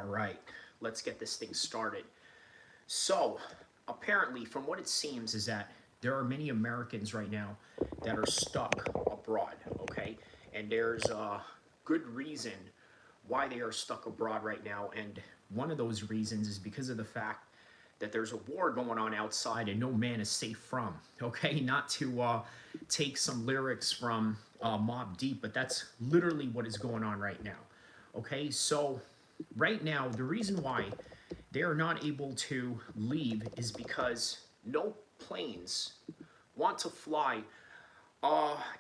All right, let's get this thing started. So, apparently, from what it seems, is that there are many Americans right now that are stuck abroad, okay? And there's a good reason why they are stuck abroad right now. And one of those reasons is because of the fact that there's a war going on outside and no man is safe from, okay? Not to take some lyrics from Mobb Deep, but that's literally what is going on right now, okay? So, right now, the reason why they are not able to leave is because no planes want to fly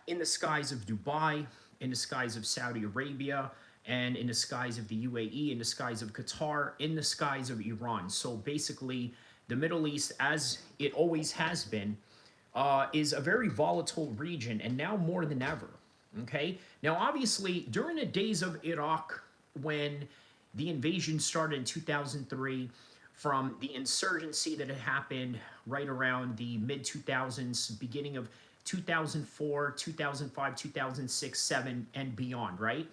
in the skies of Dubai, in the skies of Saudi Arabia, and in the skies of the UAE, in the skies of Qatar, in the skies of Iran. So basically, the Middle East, as it always has been, is a very volatile region, and now more than ever. Okay? Now, obviously, during the days of Iraq, when the invasion started in 2003, from the insurgency that had happened right around the mid 2000s, beginning of 2004, 2005, 2006, 7, and beyond, right?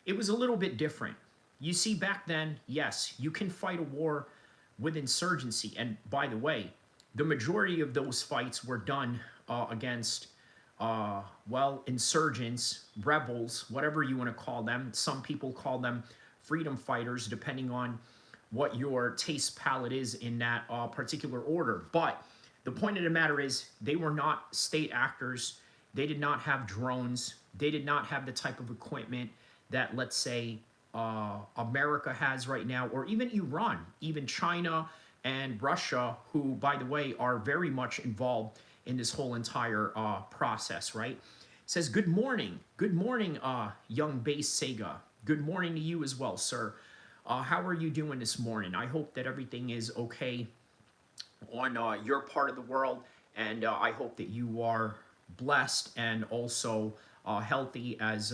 It was a little bit different. You see, back then, yes, you can fight a war with insurgency. And by the way, the majority of those fights were done against, well, insurgents, rebels, whatever you want to call them. Some people call them freedom fighters, depending on what your taste palette is in that particular order. But the point of the matter is, they were not state actors. They did not have drones. They did not have the type of equipment that, let's say, America has right now, or even Iran, even China and Russia, who, by the way, are very much involved in this whole entire process, right? It says, good morning, young base Sega. Good morning to you as well, sir. How are you doing this morning? I hope that everything is okay on your part of the world, and I hope that you are blessed and also healthy as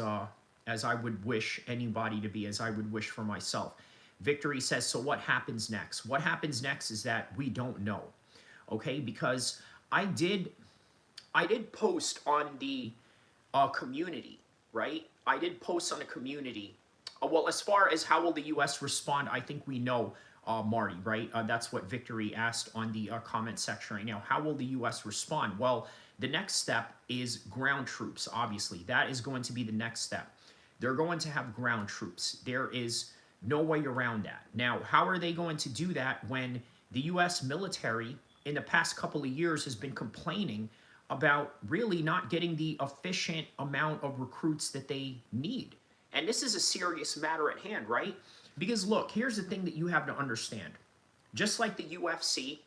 I would wish anybody to be, as I would wish for myself. Victory says, so what happens next? What happens next is that we don't know, okay? Because I did post on the community, right? I did post on the community. Well, as far as how will the U.S. respond, I think we know, Marty, right? That's what Victory asked on the comment section right now. How will the U.S. respond? Well, the next step is ground troops, obviously. That is going to be the next step. They're going to have ground troops. There is no way around that. Now, how are they going to do that when the U.S. military in the past couple of years has been complaining about really not getting the efficient amount of recruits that they need? And this is a serious matter at hand, right? Because look, here's the thing that you have to understand. Just like the UFC,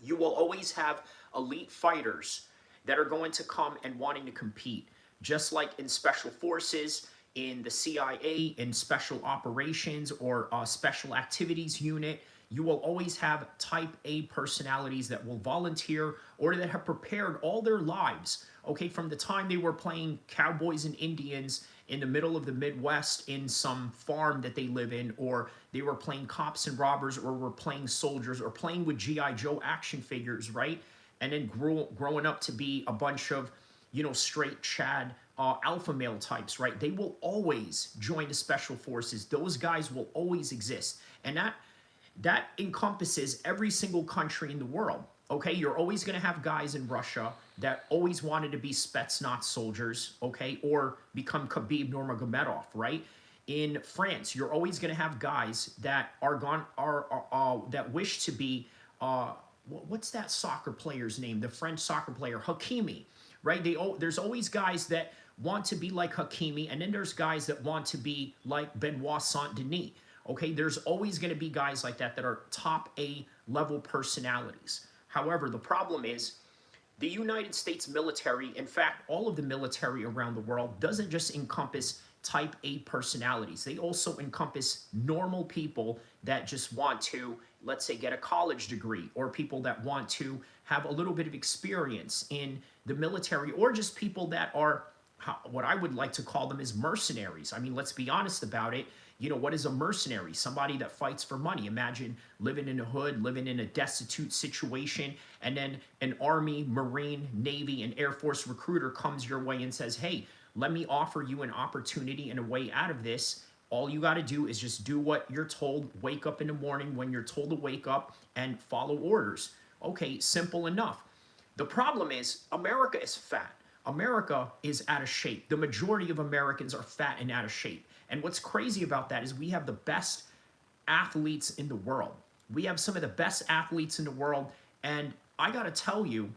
you will always have elite fighters that are going to come and wanting to compete. Just like in special forces, in the CIA, in special operations or special activities unit, you will always have type A personalities that will volunteer or that have prepared all their lives, okay, from the time they were playing cowboys and Indians in the middle of the Midwest in some farm that they live in, or they were playing cops and robbers, or were playing soldiers, or playing with G.I. Joe action figures, right? And then growing up to be a bunch of, you know, straight Chad alpha male types, right? They will always join the special forces. Those guys will always exist. And that encompasses every single country in the world. Okay, you're always going to have guys in Russia that always wanted to be Spetsnaz soldiers, okay, or become Khabib Nurmagomedov, right? In France, you're always going to have guys that that wish to be what's that soccer player's name? The French soccer player Hakimi, right? There's always guys that want to be like Hakimi, and then there's guys that want to be like Benoit Saint-Denis. Okay, there's always going to be guys like that that are top A level personalities. However, the problem is the United States military, in fact, all of the military around the world, doesn't just encompass type A personalities. They also encompass normal people that just want to, let's say, get a college degree, or people that want to have a little bit of experience in the military, or just people that are what I would like to call them is mercenaries. I mean, let's be honest about it. You know, what is a mercenary? Somebody that fights for money. Imagine living in a hood, living in a destitute situation, and then an Army, Marine, Navy, and Air Force recruiter comes your way and says, hey, let me offer you an opportunity and a way out of this, All you got to do is just do what you're told. Wake up in the morning when you're told to wake up and follow orders. Okay, simple enough. The problem is America is fat. America is out of shape. The majority of Americans are fat and out of shape. And what's crazy about that is we have the best athletes in the world. We have some of the best athletes in the world. And I got to tell you,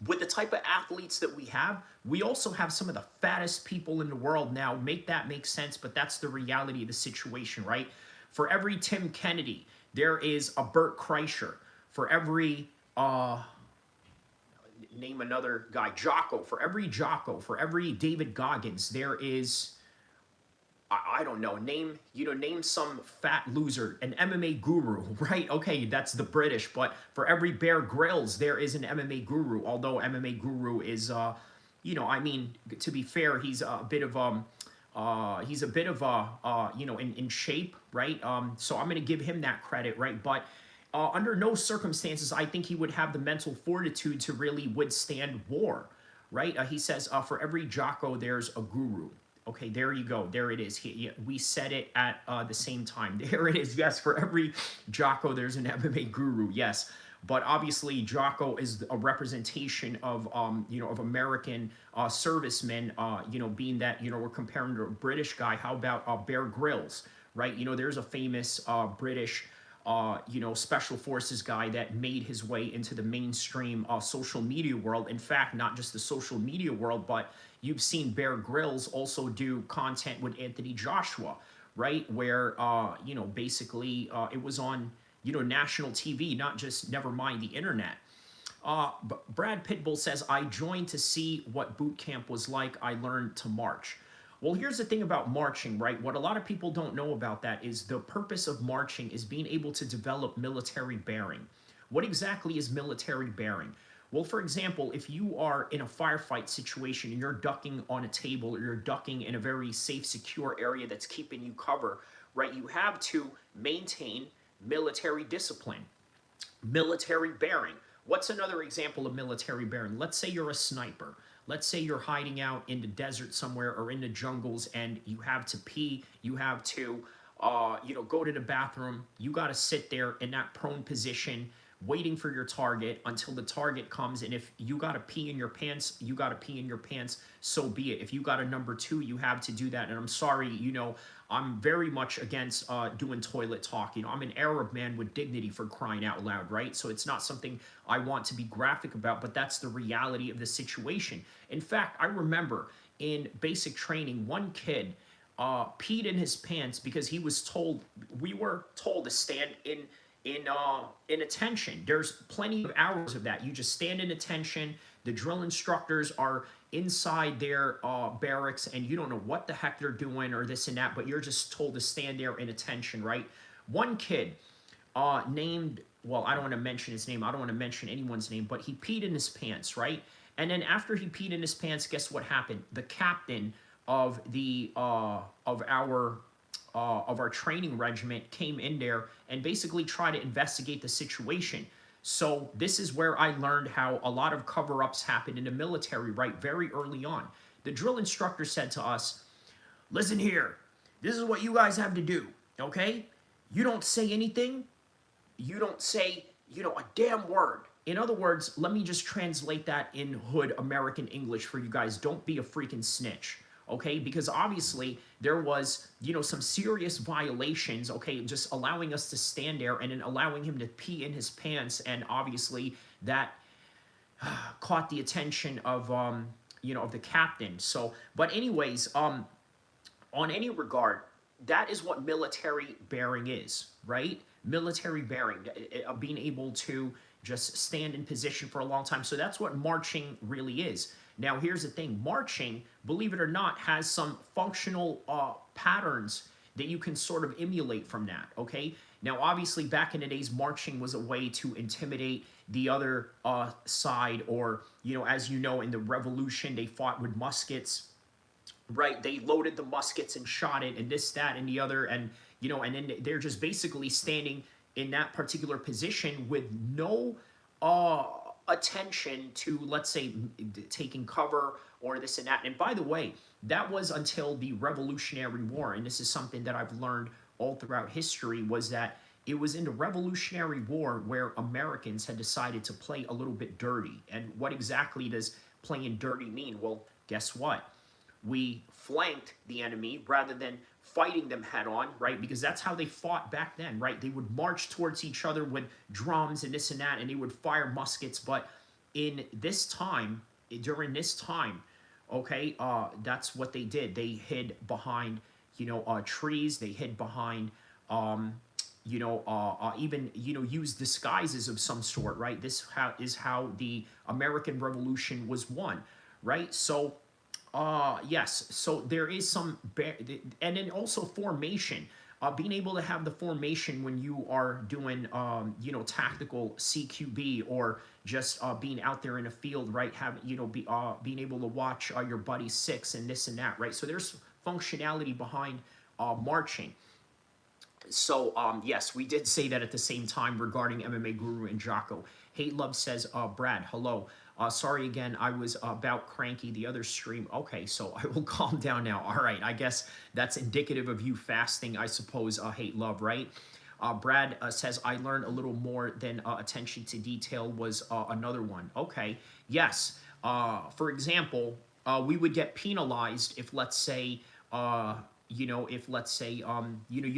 with the type of athletes that we have, we also have some of the fattest people in the world now. Make that make sense, but that's the reality of the situation, right? For every Tim Kennedy, there is a Bert Kreischer. For every, name another guy, Jocko. For every Jocko, for every David Goggins, there is, I don't know, name some fat loser, an MMA guru, right? Okay, that's the British, but for every Bear Grylls, there is an MMA guru, although MMA guru is, I mean, to be fair, he's a bit of, in shape, right? So I'm going to give him that credit, right? But under no circumstances, I think he would have the mental fortitude to really withstand war, right? He says, for every Jocko, there's a guru. Okay, there you go. There it is. We said it at the same time. There it is. Yes, for every Jocko, there's an MMA guru. Yes, but obviously Jocko is a representation of of American servicemen. Being that we're comparing to a British guy. How about Bear Grylls? Right. There's a famous British special forces guy that made his way into the mainstream social media world. In fact, not just the social media world, but you've seen Bear Grylls also do content with Anthony Joshua, right? Where, basically it was on, national TV, not just, never mind the internet. Brad Pitbull says, I joined to see what boot camp was like. I learned to march. Well, here's the thing about marching, right? What a lot of people don't know about that is the purpose of marching is being able to develop military bearing. What exactly is military bearing? Well, for example, if you are in a firefight situation and you're ducking on a table or you're ducking in a very safe, secure area that's keeping you cover, right? You have to maintain military discipline, military bearing. What's another example of military bearing? Let's say you're a sniper. Let's say you're hiding out in the desert somewhere or in the jungles and you have to pee, you have to, go to the bathroom. You got to sit there in that prone position waiting for your target until the target comes. And if you got to pee in your pants, you got to pee in your pants, so be it. If you got a number two, you have to do that. And I'm sorry, I'm very much against doing toilet talk. I'm an Arab man with dignity, for crying out loud, right? So it's not something I want to be graphic about, but that's the reality of the situation. In fact, I remember in basic training, one kid peed in his pants because we were told to stand in attention. There's plenty of hours of that. You just stand in attention. The drill instructors are inside their barracks and you don't know what the heck they're doing or this and that, but you're just told to stand there in attention, right? One kid named, well, I don't want to mention his name. I don't want to mention anyone's name, but he peed in his pants, right? And then after he peed in his pants, guess what happened? The captain of our training regiment came in there and basically tried to investigate the situation. So this is where I learned how a lot of cover-ups happen in the military, right? Very early on. The drill instructor said to us, listen here, this is what you guys have to do, okay? You don't say anything. You don't say, a damn word. In other words, let me just translate that in hood American English for you guys. Don't be a freaking snitch. Okay, because obviously there was, some serious violations, okay, just allowing us to stand there and then allowing him to pee in his pants, and obviously that caught the attention of, of the captain. So, but anyways, on any regard, that is what military bearing is, right? Military bearing, being able to just stand in position for a long time. So that's what marching really is. Now, here's the thing. Marching, believe it or not, has some functional patterns that you can sort of emulate from that, okay? Now, obviously, back in the days, marching was a way to intimidate the other side, or, as you know, in the revolution, they fought with muskets, right? They loaded the muskets and shot it, and this, that, and the other, and, and then they're just basically standing in that particular position with no attention to, let's say, taking cover or this and that. And by the way, that was until the Revolutionary War, and this is something that I've learned all throughout history, was that it was in the Revolutionary War where Americans had decided to play a little bit dirty. And what exactly does playing dirty mean? Well, guess what? We flanked the enemy rather than fighting them head on, right? Because that's how they fought back then, right? They would march towards each other with drums and this and that, and they would fire muskets. But in this time, during this time, okay, that's what they did. They hid behind, trees. They hid behind, even, use disguises of some sort, right? This is how the American Revolution was won, right? So, yes, so there is some, and then also formation. Being able to have the formation when you are doing, tactical CQB, or just being out there in a field, right? Being able to watch your buddy six and this and that, right? So there's functionality behind marching. So, yes, we did say that at the same time regarding MMA Guru and Jocko. Hate Love says, Brad, hello. Sorry again, I was about cranky the other stream. Okay, so I will calm down now. All right, I guess that's indicative of you fasting, I suppose, Hate Love, right? Brad says, I learned a little more than attention to detail was another one. Okay, yes. For example, we would get penalized if, let's say, you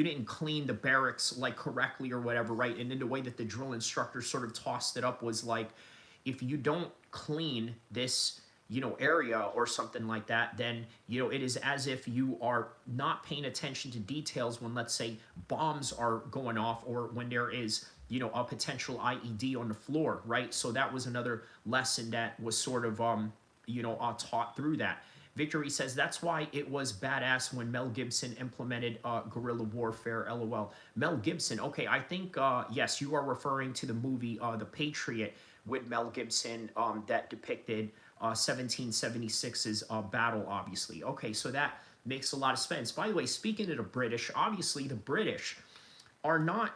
didn't clean the barracks like correctly or whatever, right? And then the way that the drill instructor sort of tossed it up was like, if you don't clean this, area or something like that, then, it is as if you are not paying attention to details when, let's say, bombs are going off, or when there is, a potential IED on the floor, right? So that was another lesson that was sort of, taught through that. Victory says, that's why it was badass when Mel Gibson implemented guerrilla warfare, LOL. Mel Gibson, okay, I think, yes, you are referring to the movie The Patriot with Mel Gibson that depicted 1776's battle, obviously. Okay, so that makes a lot of sense. By the way, speaking of the British, obviously the British are not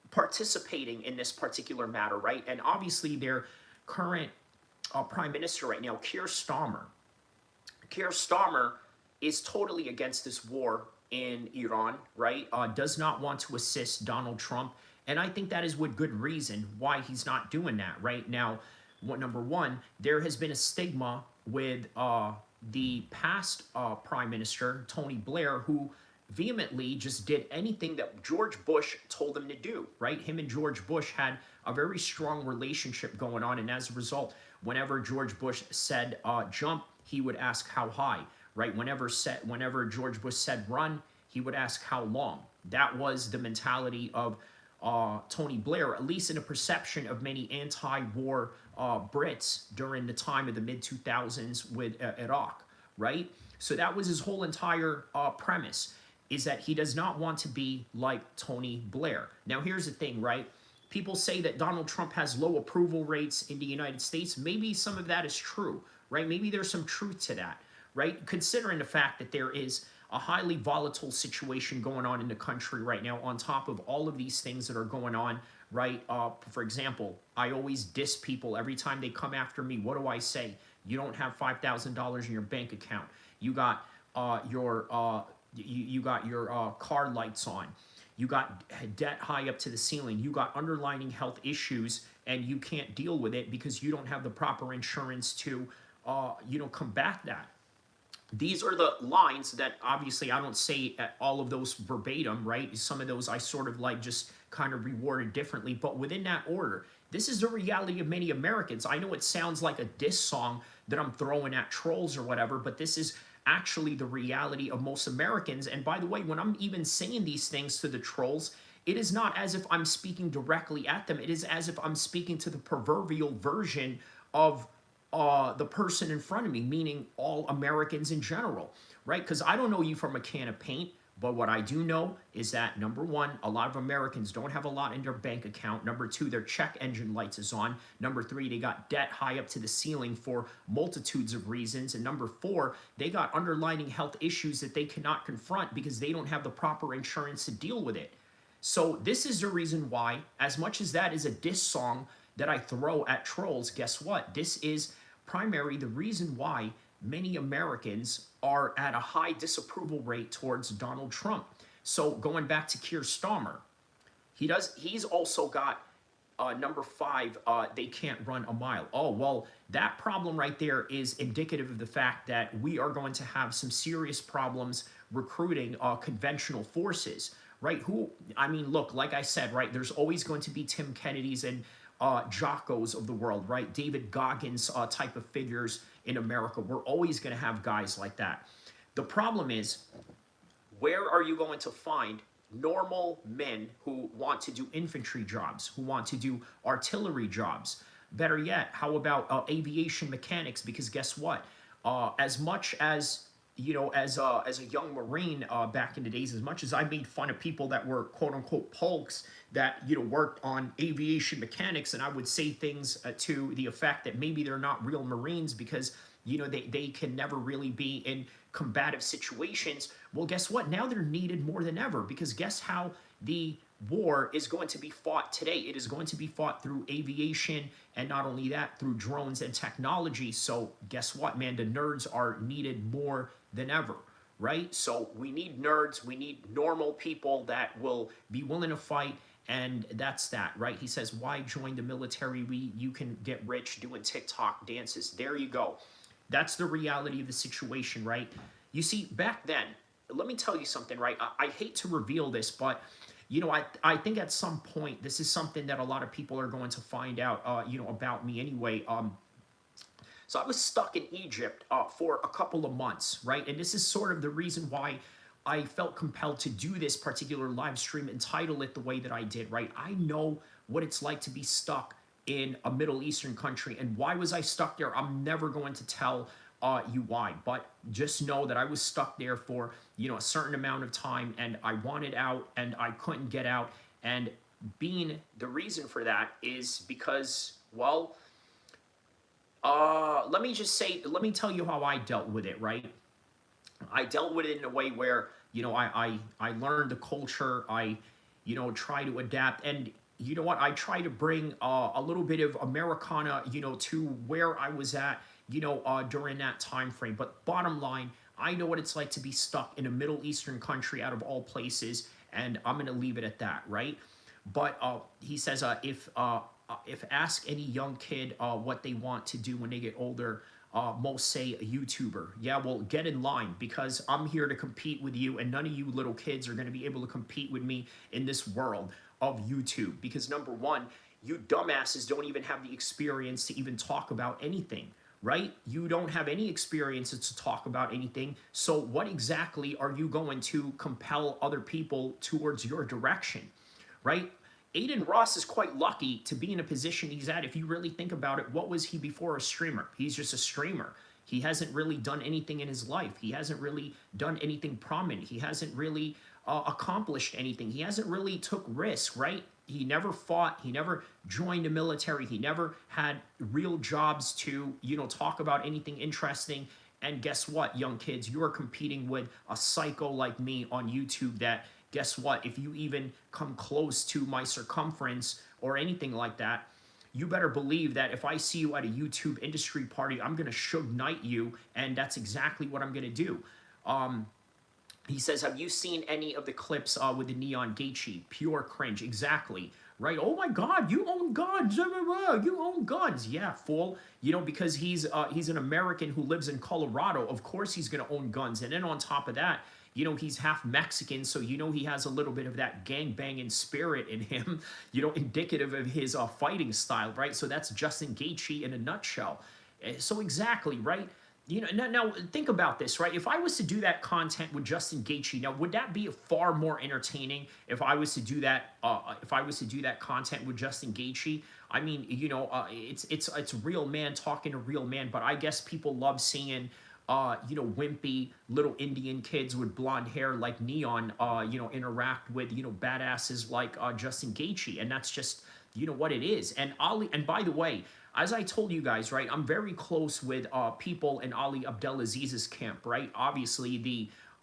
participating in this particular matter, right? And obviously their current prime minister right now, Keir Starmer, is totally against this war in Iran, right? Does not want to assist Donald Trump. And I think that is with good reason why he's not doing that right now. Number one, there has been a stigma with the past prime minister, Tony Blair, who vehemently just did anything that George Bush told him to do, right? Him and George Bush had a very strong relationship going on. And as a result, whenever George Bush said jump, he would ask how high, right? Whenever George Bush said run, he would ask how long. That was the mentality of Tony Blair, at least in the perception of many anti-war Brits during the time of the mid-2000s with Iraq, right? So that was his whole entire premise, is that he does not want to be like Tony Blair. Now, here's the thing, right? People say that Donald Trump has low approval rates in the United States. Maybe some of that is true, right? Maybe there's some truth to that, right? Considering the fact that there is a highly volatile situation going on in the country right now, on top of all of these things that are going on, right? For example, I always diss people every time they come after me. What do I say? You don't have $5,000 in your bank account. You got your car lights on. You got debt high up to the ceiling. You got underlying health issues, and you can't deal with it because you don't have the proper insurance to, combat that. These are the lines that obviously I don't say all of those verbatim, right? Some of those I sort of like just kind of reworded differently, but within that order. This is the reality of many Americans. I know it sounds like a diss song that I'm throwing at trolls or whatever, but this is actually the reality of most Americans. And by the way, when I'm even saying these things to the trolls, it is not as if I'm speaking directly at them. It is as if I'm speaking to the proverbial version of the person in front of me, meaning all Americans in general, right? Because I don't know you from a can of paint, but what I do know is that, number one, a lot of Americans don't have a lot in their bank account. Number two, their check engine lights is on. Number three, they got debt high up to the ceiling for multitudes of reasons. And number four, they got underlying health issues that they cannot confront because they don't have the proper insurance to deal with it. So this is the reason why, as much as that is a diss song, that I throw at trolls, guess what? This is primary the reason why many Americans are at a high disapproval rate towards Donald Trump. So going back to Keir Starmer, he's also got number 5, they can't run a mile. Oh, well, that problem right there is indicative of the fact that we are going to have some serious problems recruiting conventional forces, right? I mean, look, like I said, right, there's always going to be Tim Kennedys and Jockos of the world, right? David Goggins type of figures in America. We're always going to have guys like that. The problem is, where are you going to find normal men who want to do infantry jobs, who want to do artillery jobs? Better yet, how about aviation mechanics? Because guess what? As much as as a young Marine back in the days, as much as I made fun of people that were quote unquote polks that worked on aviation mechanics, and I would say things to the effect that maybe they're not real Marines because they can never really be in combative situations. Well, guess what? Now they're needed more than ever, because guess how the war is going to be fought today? It is going to be fought through aviation, and not only that, through drones and technology. So guess what, man? The nerds are needed more than ever, right? So we need nerds. We need normal people that will be willing to fight. And that's that, right? He says, why join the military? You can get rich doing TikTok dances. There you go. That's the reality of the situation, right? You see, back then, let me tell you something, right? I hate to reveal this, but I think at some point this is something that a lot of people are going to find out, about me anyway. So I was stuck in Egypt for a couple of months, right? And this is sort of the reason why I felt compelled to do this particular live stream and title it the way that I did, right? I know what it's like to be stuck in a Middle Eastern country. And why was I stuck there? I'm never going to tell you why, but just know that I was stuck there for, a certain amount of time, and I wanted out and I couldn't get out. And the reason for that is because, well, let me tell you how I dealt with it, right? I dealt with it in a way where, I learned the culture. I, try to adapt. And you know what? I try to bring a little bit of Americana, to where I was at, during that time frame. But bottom line, I know what it's like to be stuck in a Middle Eastern country out of all places, and I'm going to leave it at that, right? But he says, if ask any young kid what they want to do when they get older, most say a YouTuber. Yeah, well, get in line, because I'm here to compete with you, and none of you little kids are going to be able to compete with me in this world of YouTube. Because number one, you dumbasses don't even have the experience to even talk about anything, right? You don't have any experiences to talk about anything. So what exactly are you going to compel other people towards your direction, right? Aiden Ross is quite lucky to be in a position he's at. If you really think about it, what was he before a streamer? He's just a streamer. He hasn't really done anything in his life. He hasn't really done anything prominent. He hasn't really accomplished anything. He hasn't really took risks, right? He never fought. He never joined the military. He never had real jobs to, talk about anything interesting. And guess what, young kids? You are competing with a psycho like me on YouTube that, guess what, if you even come close to my circumference or anything like that, you better believe that if I see you at a YouTube industry party, I'm going to Suge Knight you, and that's exactly what I'm going to do. He says, have you seen any of the clips with the Neon Gaethje? Pure cringe. Exactly. Right? Oh my God, you own guns. You own guns. Yeah, fool. Because he's an American who lives in Colorado. Of course he's going to own guns. And then on top of that, he's half Mexican, so he has a little bit of that gang-banging spirit in him, indicative of his fighting style, right? So that's Justin Gaethje in a nutshell. So exactly, right? Now think about this, right? If I was to do that content with Justin Gaethje, now would that be far more entertaining if I was to do that? If I was to do that content with Justin Gaethje, I mean, it's real man talking to real man. But I guess people love seeing, wimpy little Indian kids with blonde hair like Neon, interact with badasses like Justin Gaethje, and that's just what it is. And Ali, and by the way, as I told you guys, right, I'm very close with people in Ali Abdelaziz's camp, right? Obviously,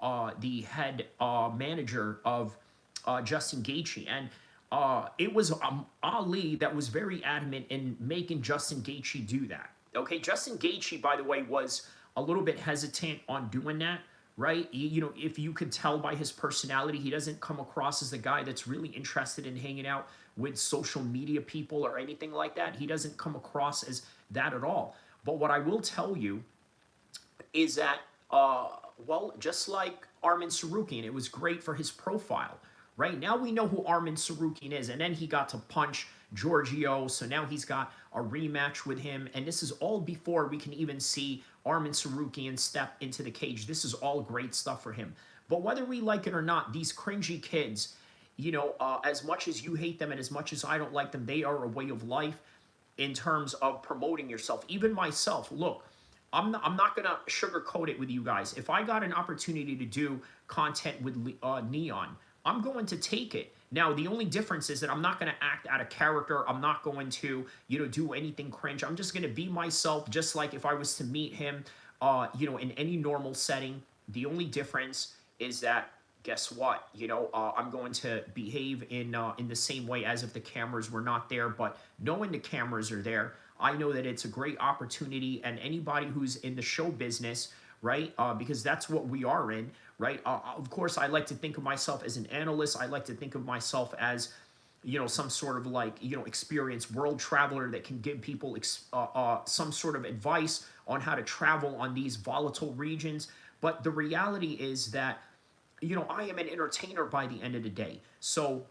the head manager of Justin Gaethje. And it was Ali that was very adamant in making Justin Gaethje do that. Okay, Justin Gaethje, by the way, was a little bit hesitant on doing that, right? You know, if you could tell by his personality, he doesn't come across as the guy that's really interested in hanging out with social media people or anything like that. He doesn't come across as that at all. But what I will tell you is that, well, just like Armin Sarukian, it was great for his profile. Right now we know who Armin Sarukian is, and then he got to punch Giorgio, so now he's got a rematch with him, and this is all before we can even see Armin Sarukian step into the cage. This is all great stuff for him. But whether we like it or not, these cringy kids, you know, as much as you hate them and as much as I don't like them, they are a way of life in terms of promoting yourself. Even myself, look, I'm not going to sugarcoat it with you guys. If I got an opportunity to do content with Neon, I'm going to take it. Now, the only difference is that I'm not going to act out of character. I'm not going to, you know, do anything cringe. I'm just going to be myself, just like if I was to meet him, you know, in any normal setting. The only difference is that, guess what? You know, I'm going to behave in the same way as if the cameras were not there. But knowing the cameras are there, I know that it's a great opportunity, and anybody who's in the show business, right? Because that's what we are in, right? Of course, I like to think of myself as an analyst. I like to think of myself as, you know, some sort of like, you know, experienced world traveler that can give people some sort of advice on how to travel on these volatile regions. But the reality is that, you know, I am an entertainer by the end of the day. So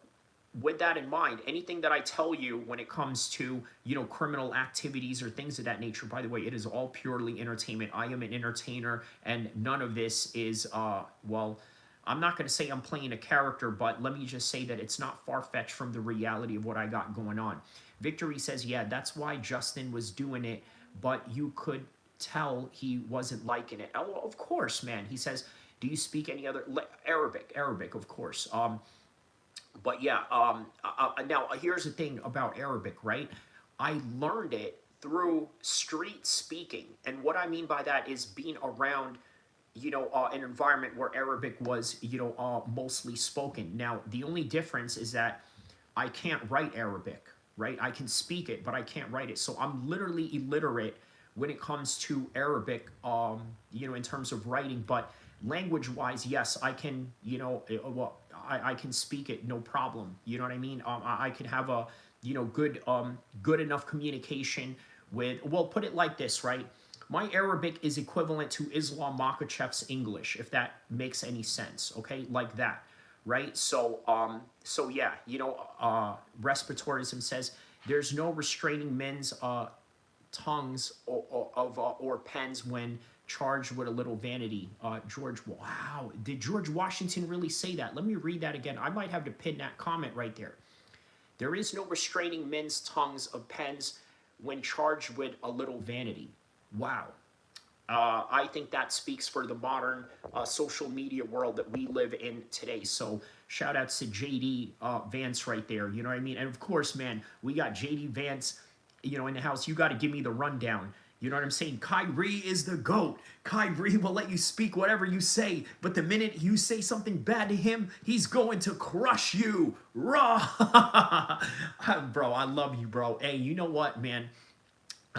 with that in mind, anything that I tell you when it comes to, you know, criminal activities or things of that nature, by the way, it is all purely entertainment. I am an entertainer, and none of this is, well, I'm not going to say I'm playing a character, but let me just say that it's not far-fetched from the reality of what I got going on. Victory says, yeah, that's why Justin was doing it, but you could tell he wasn't liking it. Oh, of course, man. He says, do you speak any other Arabic, of course. But yeah, now here's the thing about Arabic, right? I learned it through street speaking. And what I mean by that is being around, you know, an environment where Arabic was, you know, mostly spoken. Now, the only difference is that I can't write Arabic, right? I can speak it, but I can't write it. So I'm literally illiterate when it comes to Arabic, you know, in terms of writing. But language-wise, yes, I can, you know, well, I can speak it, no problem. You know what I mean? I can have a, you know, good enough communication with, well, put it like this, right? My Arabic is equivalent to Islam Makhachev's English, if that makes any sense, okay? Like that, right? So, so yeah, you know, respiratorism says, there's no restraining men's tongues or pens when charged with a little vanity. George, wow, did George Washington really say that? Let me read that again. I might have to pin that comment right there. There is no restraining men's tongues of pens when charged with a little vanity. Wow. I think that speaks for the modern social media world that we live in today. So shout out to JD Vance right there. You know what I mean? And of course, man, we got JD Vance, you know, in the house. You got to give me the rundown. You know what I'm saying? Kyrie is the GOAT. Kyrie will let you speak whatever you say, but the minute you say something bad to him, he's going to crush you. Raw. Bro, I love you, bro. Hey, you know what, man?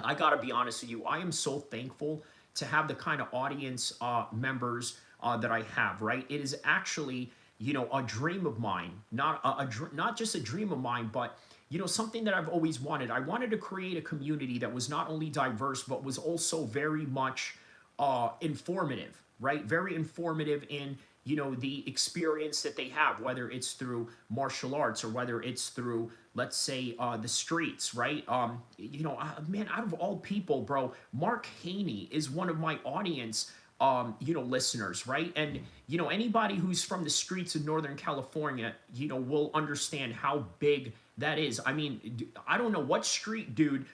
I got to be honest with you. I am so thankful to have the kind of audience members that I have, right? It is actually, you know, a dream of mine. Not just a dream of mine, but you know, something that I've always wanted. I wanted to create a community that was not only diverse, but was also very much informative, right? Very informative in, you know, the experience that they have, whether it's through martial arts or whether it's through, let's say, the streets, right? You know, man, out of all people, bro, Mark Haney is one of my audience, you know, listeners, right? And, you know, anybody who's from the streets of Northern California, you know, will understand how big that is. I mean, I don't know what street dude,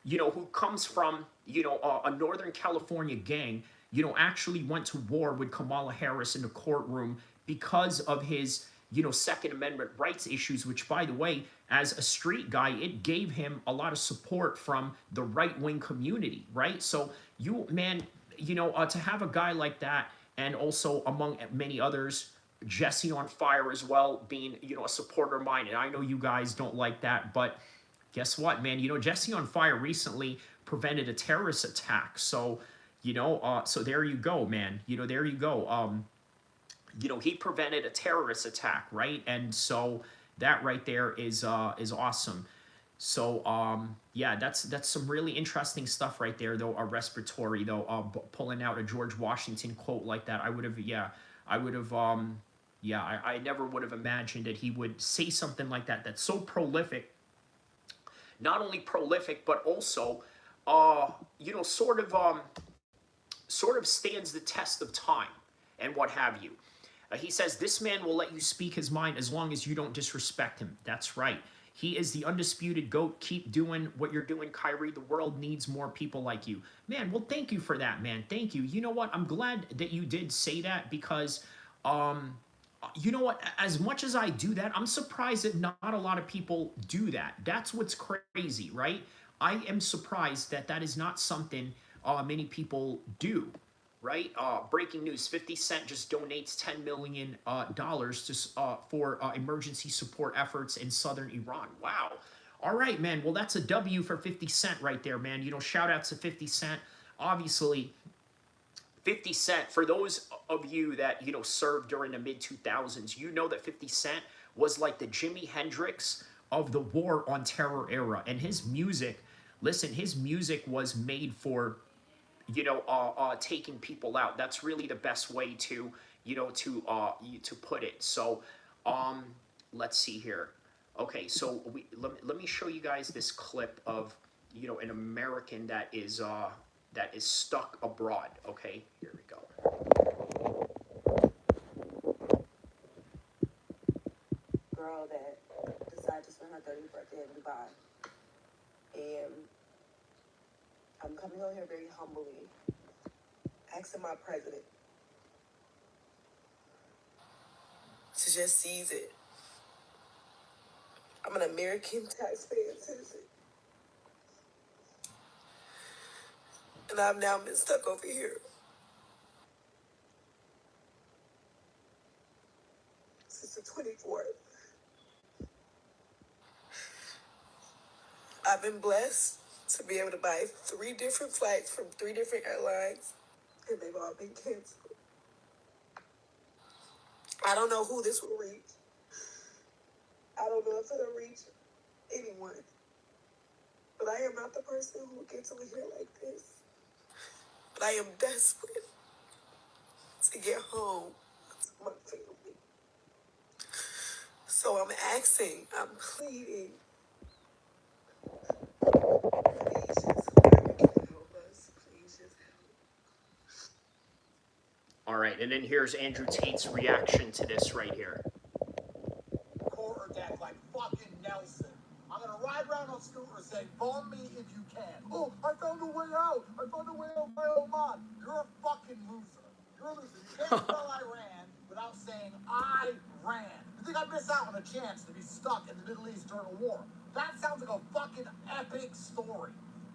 you know, who comes from, you know, a Northern California gang, you know, actually went to war with Kamala Harris in the courtroom because of his, you know, Second Amendment rights issues, which, by the way, as a street guy, it gave him a lot of support from the right-wing community, right? So you, man, you know, to have a guy like that, and also among many others, Jesse on Fire as well, being, a supporter of mine. And I know you guys don't like that, but guess what, man? Jesse on Fire recently prevented a terrorist attack. So, so there you go, man. There you go. He prevented a terrorist attack, right? And so that right there is awesome. So yeah, that's some really interesting stuff right there, though. A respiratory, though, pulling out a George Washington quote like that. I would have yeah, I never would have imagined that he would say something like that. That's so prolific. Not only prolific, but also, sort of stands the test of time and what have you. He says, this man will let you speak his mind as long as you don't disrespect him. That's right. He is the undisputed GOAT. Keep doing what you're doing, Kyrie. The world needs more people like you. Man, well, thank you for that, man. Thank you. You know what? I'm glad that you did say that because, you know what? As much as I do that, I'm surprised that not a lot of people do that. That's what's crazy, right? I am surprised that that is not something many people do, right? Breaking news: 50 Cent just donates $10 million for emergency support efforts in southern Iran. Wow. All right, man. Well, that's a W for 50 Cent right there, man. Shout out to 50 Cent. Obviously, 50 Cent, for those of you that, served during the mid 2000s, you know that 50 Cent was like the Jimi Hendrix of the war on terror era. And his music, listen, his music was made for, taking people out. That's really the best way to, to put it. So, let's see here. Okay, so let me show you guys this clip of, an American that is stuck abroad. Okay, here we go. Girl that decided to spend her 30th birthday in Dubai, and I'm coming on here very humbly, asking my president to just seize it. I'm an American taxpaying citizen, and I've now been stuck over here since the 24th. I've been blessed to be able to buy 3 different flights from 3 different airlines, and they've all been canceled. I don't know who this will reach. I don't know if it'll reach anyone. But I am not the person who gets over here like this. But I am desperate to get home to my family. So I'm asking, I'm pleading. Please just help us. Please just help. All right, and then here's Andrew Tate's reaction to this right here. Quarter deck like fucking Nelson. I'm gonna ride around on scooter and say, bomb me if you can. Oh, I found a way out. I found a way out by Oman. You're a fucking loser. You're a loser. You can't spell I ran without saying I ran. You think I miss out on a chance to be stuck in the Middle East during a war? That sounds like a fucking epic story.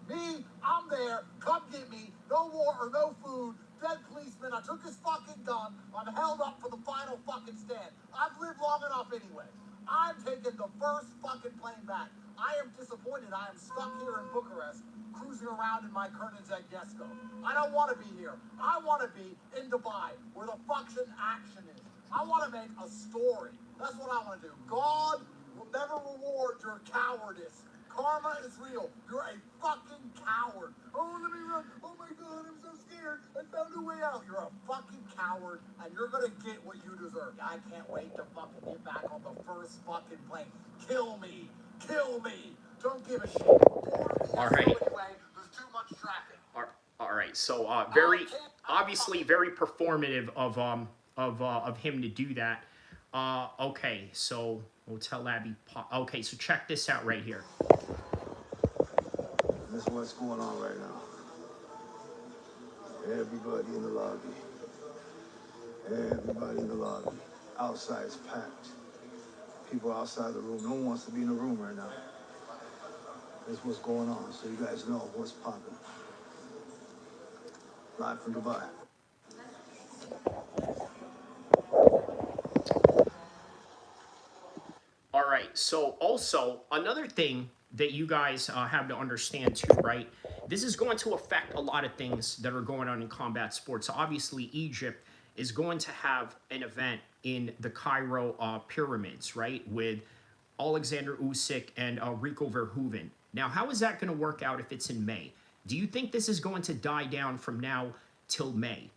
Me, I'm there. Come get me. No water, no food. Dead policeman. I took his fucking gun. I'm held up for the final fucking stand. I've lived long enough anyway. I'm taking the first fucking plane back. I am disappointed. I am stuck here in Bucharest, cruising around in my Koenigsegg Jesko. I don't want to be here. I want to be in Dubai, where the fucking action is. I want to make a story. That's what I want to do. God will never reward your cowardice. Karma is real. You're a fucking coward. Oh, let me run. Oh my God, I'm so scared. I found a way out. You're a fucking coward, and you're gonna get what you deserve. I can't wait to fucking get back on the first fucking plane. Kill me. Kill me. Don't give a shit. All right. Anyway, there's too much traffic. All right. So very obviously very performative of him to do that. Okay. So Hotel Abbey. Okay. So check this out right here. This is what's going on right now. Everybody in the lobby. Everybody in the lobby. Outside is packed. People outside the room. No one wants to be in the room right now. This is what's going on, so you guys know what's popping. Live from Dubai. right? So also another thing that you guys have to understand too, right? This is going to affect a lot of things that are going on in combat sports. Obviously, Egypt is going to have an event in the Cairo pyramids, right, with Alexander Usyk and Rico Verhoeven. Now, how is that going to work out if it's in May? Do you think this is going to die down from now till May?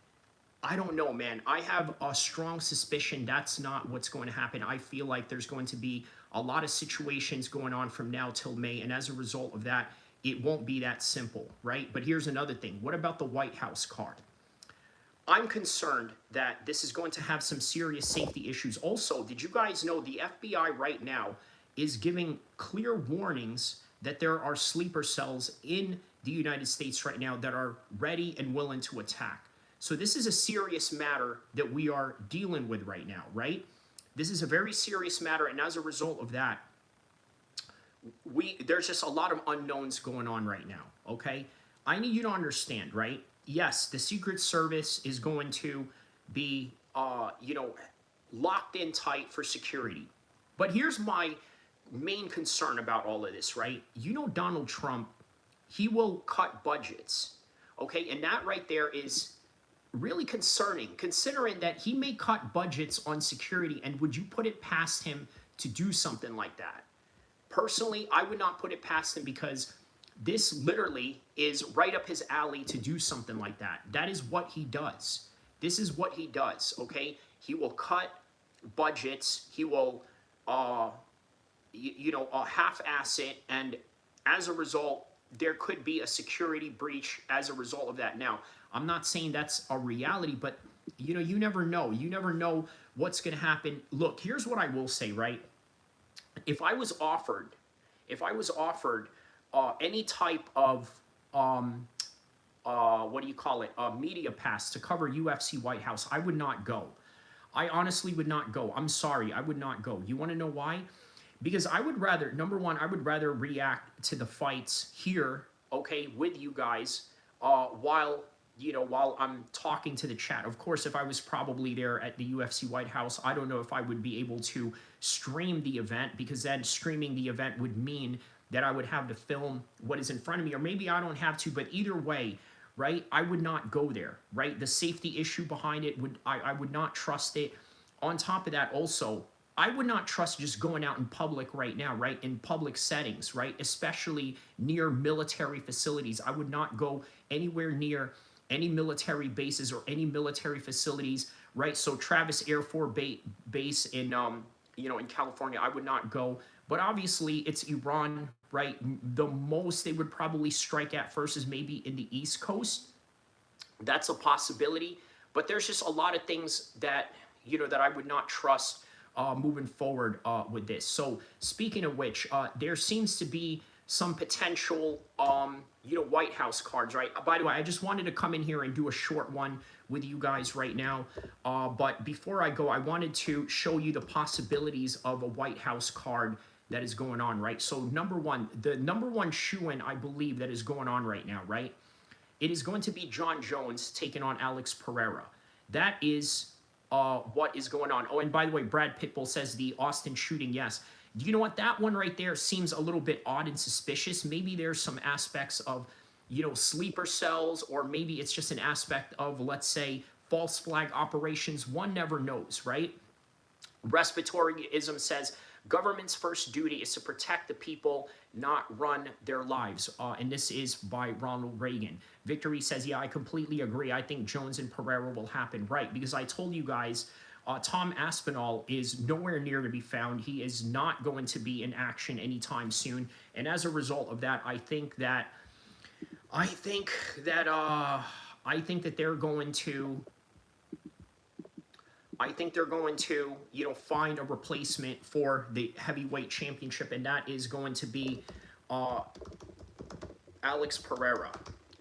I don't know, man. I have a strong suspicion that's not what's going to happen. I feel like there's going to be a lot of situations going on from now till May, and as a result of that, it won't be that simple, right? But here's another thing. What about the White House card? I'm concerned that this is going to have some serious safety issues. Also, did you guys know the FBI right now is giving clear warnings that there are sleeper cells in the United States right now that are ready and willing to attack? So this is a serious matter that we are dealing with right now, right? This is a very serious matter, and as a result of that, there's just a lot of unknowns going on right now, okay? I need you to understand, right? Yes, the Secret Service is going to be, locked in tight for security. But here's my main concern about all of this, right? You know, Donald Trump, he will cut budgets, okay? And that right there is really concerning, considering that he may cut budgets on security. And would you put it past him to do something like that? Personally, I would not put it past him, because this literally is right up his alley to do something like that. That is what he does. This is what he does, okay? He will cut budgets. He will, half-ass it. And as a result, there could be a security breach as a result of that. Now, I'm not saying that's a reality, but, you never know. You never know what's going to happen. Look, here's what I will say, right? If I was offered any type of media pass to cover UFC White House, I would not go. I honestly would not go. I'm sorry, I would not go. You want to know why? Because I would rather, number one, I would rather react to the fights here, okay, with you guys, while I'm talking to the chat. Of course, if I was probably there at the UFC White House, I don't know if I would be able to stream the event, because then streaming the event would mean that I would have to film what is in front of me, or maybe I don't have to, but either way, right, I would not go there, right? The safety issue behind it, I would not trust it. On top of that, also, I would not trust just going out in public right now, right, in public settings, right, especially near military facilities. I would not go anywhere near any military bases or any military facilities, right? So Travis Air Force Base in, in California, I would not go. But obviously, it's Iran, right? The most they would probably strike at first is maybe in the East Coast. That's a possibility. But there's just a lot of things that, that I would not trust moving forward with this. So speaking of which, there seems to be some potential, White House cards, right? By the way, I just wanted to come in here and do a short one with you guys right now. But before I go, I wanted to show you the possibilities of a White House card that is going on, right? So the number one shoo-in, I believe, that is going on right now, right? It is going to be John Jones taking on Alex Pereira. That is what is going on. Oh, and by the way, Brad Pitbull says the Austin shooting, yes. Do you know what? That one right there seems a little bit odd and suspicious. Maybe there's some aspects of, sleeper cells, or maybe it's just an aspect of, let's say, false flag operations. One never knows, right? Respiratoryism says, government's first duty is to protect the people, not run their lives. And this is by Ronald Reagan. Victory says, yeah, I completely agree. I think Jones and Pereira will happen. Right, because I told you guys, Tom Aspinall is nowhere near to be found. He is not going to be in action anytime soon. And as a result of that, I think that they're going to find a replacement for the heavyweight championship, and that is going to be Alex Pereira.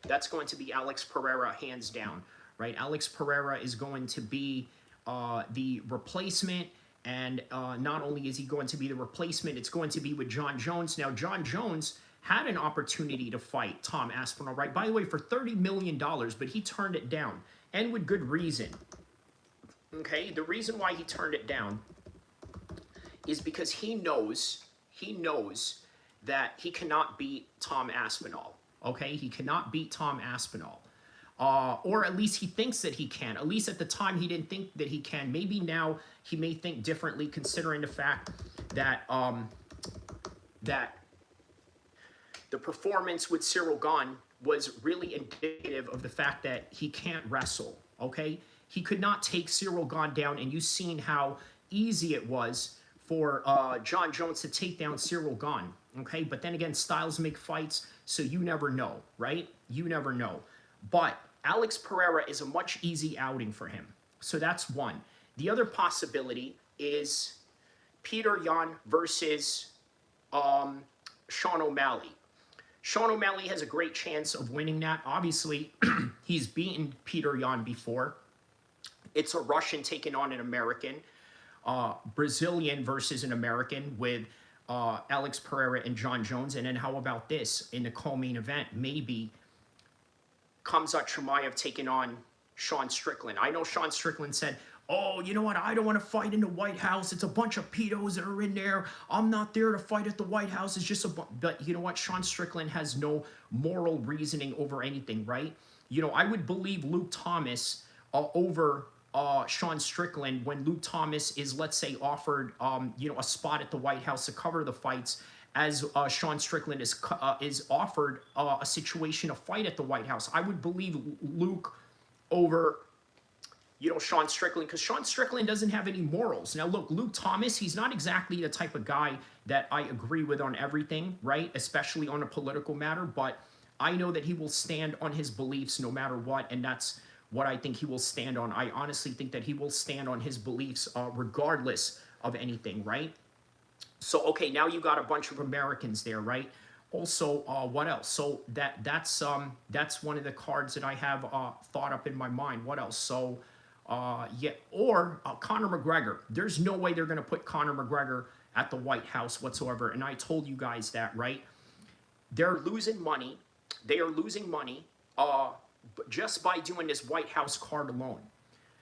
That's going to be Alex Pereira, hands down, right? Alex Pereira is going to be the replacement, and not only is he going to be the replacement, it's going to be with John Jones. Now, John Jones had an opportunity to fight Tom Aspinall, right? By the way, for $30 million, but he turned it down, and with good reason. Okay, the reason why he turned it down is because he knows he knows that he cannot beat Tom Aspinall. Okay, he cannot beat Tom Aspinall. Or at least he thinks that he can. At least at the time he didn't think that he can. Maybe now he may think differently, considering the fact that that the performance with Cyril Gane was really indicative of the fact that he can't wrestle. Okay, he could not take Cyril Gane down, and you've seen how easy it was for John Jones to take down Cyril Gane. Okay, but then again, styles make fights, so you never know, right? You never know. But Alex Pereira is a much easy outing for him. So that's one. The other possibility is Peter Yan versus Sean O'Malley. Sean O'Malley has a great chance of winning that. Obviously, he's beaten Peter Yan before. It's a Russian taking on an American. Brazilian versus an American with Alex Pereira and John Jones. And then how about this? In the co-main event, maybe Khamzat Chimaev taking on Sean Strickland. I know Sean Strickland said, oh, you know what? I don't want to fight in the White House. It's a bunch of pedos that are in there. I'm not there to fight at the White House. It's just a but you know what? Sean Strickland has no moral reasoning over anything, right? You know, I would believe Luke Thomas over Sean Strickland when Luke Thomas is, let's say, offered, you know, a spot at the White House to cover the fights, as Sean Strickland is offered a situation, a fight at the White House. I would believe Luke over, you know, Sean Strickland, because Sean Strickland doesn't have any morals. Now, look, Luke Thomas, he's not exactly the type of guy that I agree with on everything, right? Especially on a political matter, but I know that he will stand on his beliefs no matter what, and that's what I think he will stand on. I honestly think that he will stand on his beliefs regardless of anything, right? So, okay, now you got a bunch of Americans there, right? Also, what else? So that's one of the cards that I have thought up in my mind. What else? So, yeah, or Conor McGregor. There's no way they're going to put Conor McGregor at the White House whatsoever. And I told you guys that, right? They're losing money. They are losing money just by doing this White House card alone.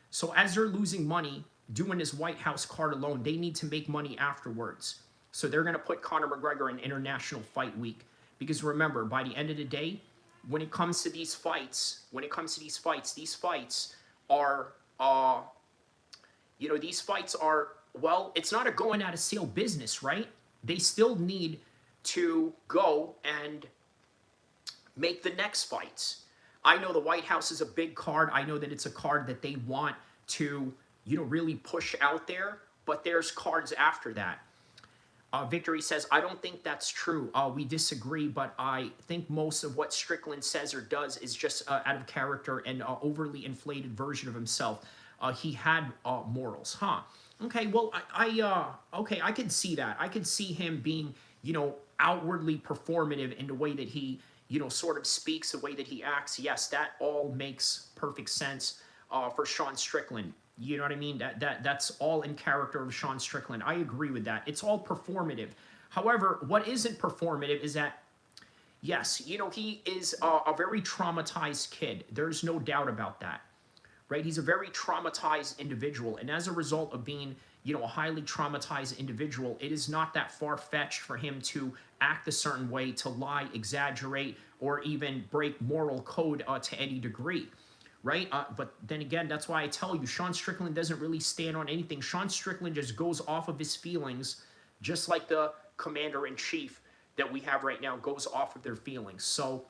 So as they're losing money doing this White House card alone, they need to make money afterwards. So they're going to put Conor McGregor in International Fight Week. Because remember, by the end of the day, when it comes to these fights, these fights are, you know, these fights are, well, it's not a going out of sale business, right? They still need to go and make the next fights. I know the White House is a big card. I know that it's a card that they want to, you know, really push out there, but there's cards after that. Victory says, I don't think that's true. We disagree, but I think most of what Strickland says or does is just out of character and overly inflated version of himself. He had morals, huh? Okay, well, okay, I can see that. I can see him being, you know, outwardly performative in the way that he, you know, sort of speaks, the way that he acts. Yes, that all makes perfect sense for Sean Strickland. You know what I mean? That's all in character of Sean Strickland. I agree with that. It's all performative. However, what isn't performative is that, yes, you know, he is a very traumatized kid. There's no doubt about that, right? He's a very traumatized individual. And as a result of being, you know, a highly traumatized individual, it is not that far-fetched for him to act a certain way, to lie, exaggerate, or even break moral code to any degree. Right? But then again, that's why I tell you, Sean Strickland doesn't really stand on anything. Sean Strickland just goes off of his feelings, just like the commander-in-chief that we have right now goes off of their feelings. So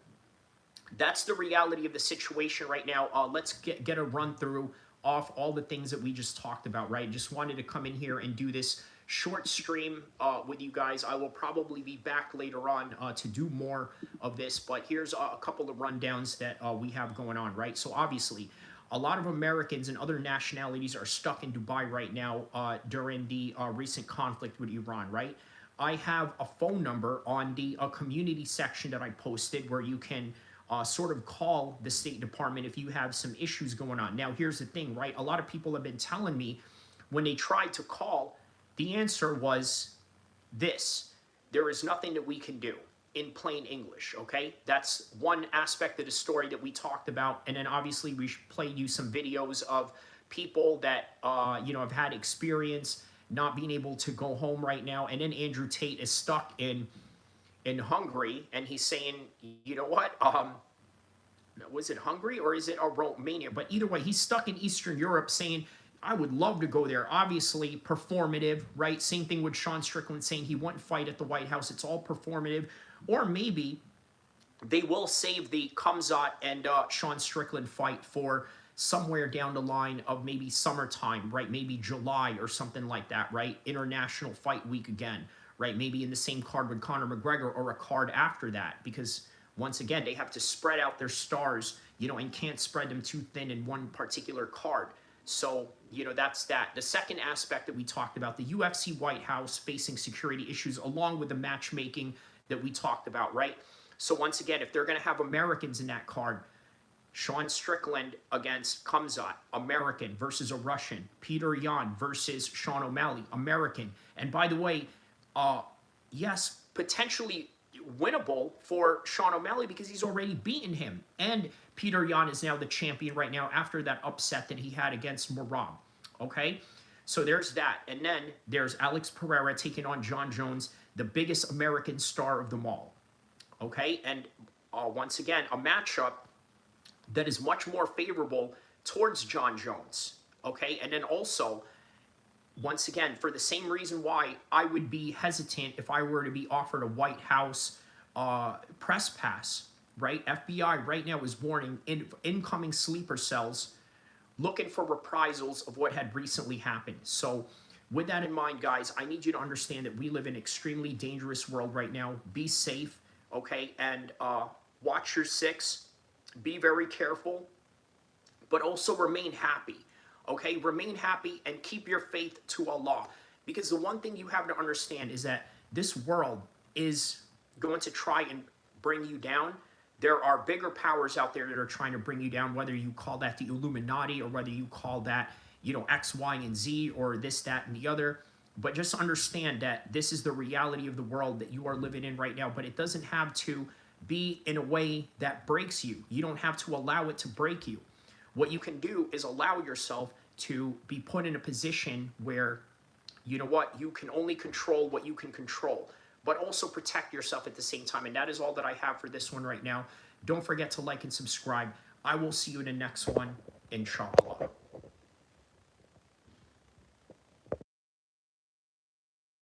that's the reality of the situation right now. Let's get a run-through off all the things that we just talked about, right? Just wanted to come in here and do this short stream with you guys. I will probably be back later on to do more of this, but here's a couple of rundowns that we have going on, right? So obviously, a lot of Americans and other nationalities are stuck in Dubai right now during the recent conflict with Iran, right? I have a phone number on the community section that I posted where you can sort of call the State Department if you have some issues going on. Now, here's the thing, right? A lot of people have been telling me when they tried to call, the answer was this: there is nothing that we can do, in plain English, okay? That's one aspect of the story that we talked about. And then obviously we played you some videos of people that, you know, have had experience not being able to go home right now. And then Andrew Tate is stuck in Hungary, and he's saying, you know what? Was it Hungary or is it Romania? But either way, he's stuck in Eastern Europe saying, I would love to go there. Obviously, performative, right? Same thing with Sean Strickland saying he wouldn't fight at the White House. It's all performative. Or maybe they will save the Khamzat and Sean Strickland fight for somewhere down the line of maybe summertime, right? Maybe July or something like that, right? International Fight Week again, right? Maybe in the same card with Conor McGregor or a card after that, because once again, they have to spread out their stars, you know, and can't spread them too thin in one particular card. So, you know, that's that. The second aspect that we talked about, the UFC White House facing security issues along with the matchmaking that we talked about, right? So once again, if they're going to have Americans in that card, Sean Strickland against Khamzat, American versus a Russian. Peter Yan versus Sean O'Malley, American. And by the way, yes, potentially winnable for Sean O'Malley because he's already beaten him. And Peter Yan is now the champion right now after that upset that he had against Merab. Okay? So there's that. And then there's Alex Pereira taking on John Jones, the biggest American star of them all. Okay? And once again, a matchup that is much more favorable towards John Jones. Okay? And then also, once again, for the same reason why I would be hesitant if I were to be offered a White House press pass, right? FBI right now is warning incoming sleeper cells looking for reprisals of what had recently happened. So with that in mind, guys, I need you to understand that we live in an extremely dangerous world right now. Be safe, okay? And watch your six. Be very careful, but also remain happy. Okay, remain happy and keep your faith to Allah. Because the one thing you have to understand is that this world is going to try and bring you down. There are bigger powers out there that are trying to bring you down, whether you call that the Illuminati or whether you call that, you know, X, Y, and Z or this, that, and the other. But just understand that this is the reality of the world that you are living in right now. But it doesn't have to be in a way that breaks you. You don't have to allow it to break you. What you can do is allow yourself to be put in a position where, you know what, you can only control what you can control, but also protect yourself at the same time. And that is all that I have for this one right now. Don't forget to like and subscribe. I will see you in the next one, inshallah.